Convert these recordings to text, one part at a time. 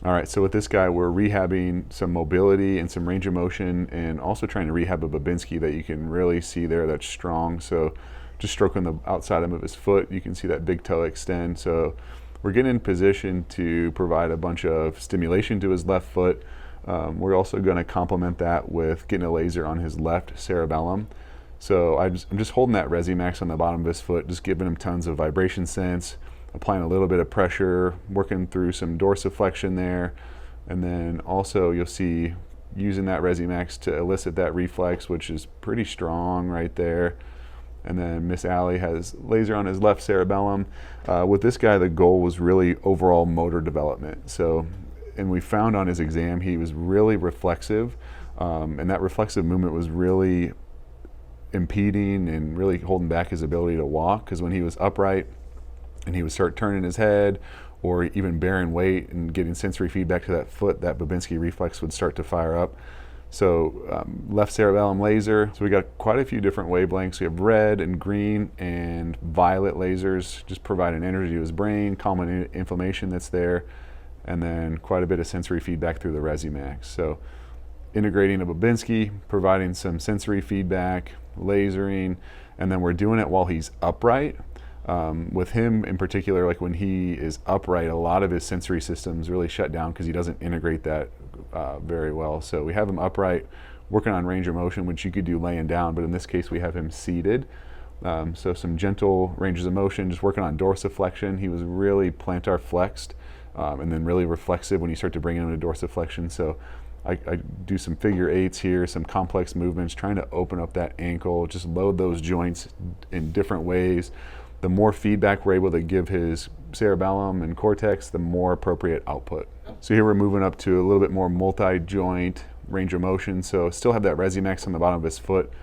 All right, so with this guy, we're rehabbing some mobility and some range of motion, and also trying to rehab a Babinski that you can really see there that's strong. So just stroking the outside of his foot, you can see that big toe extend. So we're getting in position to provide a bunch of stimulation to his left foot. We're also going to complement that with getting a laser on his left cerebellum. So I'm just holding that Resimax on the bottom of his foot, just giving him tons of vibration sense, applying a little bit of pressure, working through some dorsiflexion there, and then also you'll see using that Resimax to elicit that reflex, which is pretty strong right there. And then Miss Allie has laser on his left cerebellum. With this guy, the goal was really overall motor development. So, and we found on his exam he was really reflexive, and that reflexive movement was really impeding and really holding back his ability to walk, because when he was upright and he would start turning his head or even bearing weight and getting sensory feedback to that foot, that Babinski reflex would start to fire up. So left cerebellum laser. So we got quite a few different wavelengths. We have red and green and violet lasers, just providing energy to his brain, calming inflammation that's there, and then quite a bit of sensory feedback through the Resimax. So integrating a Babinski, providing some sensory feedback, lasering, and then we're doing it while he's upright. With him in particular, like when he is upright, a lot of his sensory systems really shut down because he doesn't integrate that very well. So we have him upright, working on range of motion, which you could do laying down, but in this case we have him seated. So some gentle ranges of motion, just working on dorsiflexion. He was really plantar flexed, and then really reflexive when you start to bring him into dorsiflexion. So I do some figure eights here, some complex movements, trying to open up that ankle, just load those joints in different ways. The more feedback we're able to give his cerebellum and cortex, the more appropriate output. So here we're moving up to a little bit more multi-joint range of motion. So still have that Resimax on the bottom of his foot.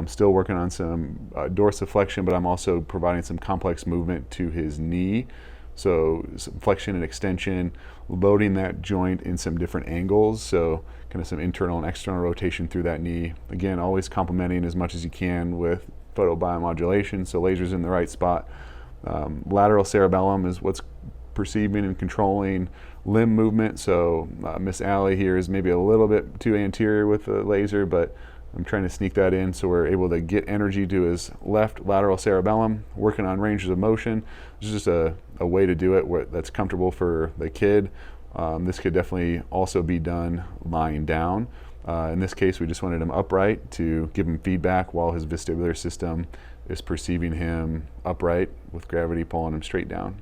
Still working on some dorsiflexion, but I'm also providing some complex movement to his knee. So some flexion and extension, loading that joint in some different angles. So kind of some internal and external rotation through that knee. Again, always complementing as much as you can with photobiomodulation, so lasers in the right spot. Lateral cerebellum is what's perceiving and controlling limb movement. So Miss Allie here is maybe a little bit too anterior with the laser, but I'm trying to sneak that in so we're able to get energy to his left lateral cerebellum, working on ranges of motion. It's just a way to do it that's comfortable for the kid. This could definitely also be done lying down. In this case, we just wanted him upright to give him feedback while his vestibular system is perceiving him upright with gravity pulling him straight down.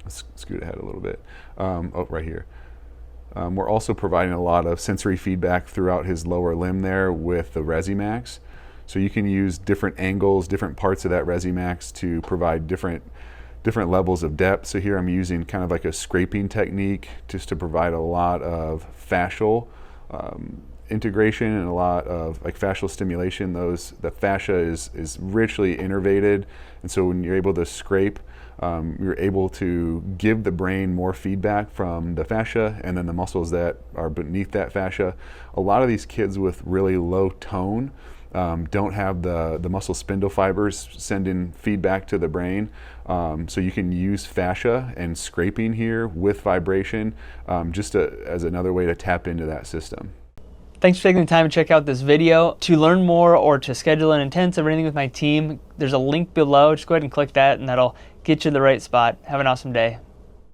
Let's scoot ahead a little bit. Right here. We're also providing a lot of sensory feedback throughout his lower limb there with the Resimax. So you can use different angles, different parts of that Resimax to provide different levels of depth. So here I'm using kind of like a scraping technique just to provide a lot of fascial integration and a lot of like fascial stimulation. The fascia is richly innervated, and so when you're able to scrape, you're able to give the brain more feedback from the fascia and then the muscles that are beneath that fascia. A lot of these kids with really low tone don't have the muscle spindle fibers sending feedback to the brain. So you can use fascia and scraping here with vibration just as another way to tap into that system. Thanks for taking the time to check out this video. To learn more or to schedule an intensive or anything with my team, there's a link below. Just go ahead and click that and that'll get you to the right spot. Have an awesome day.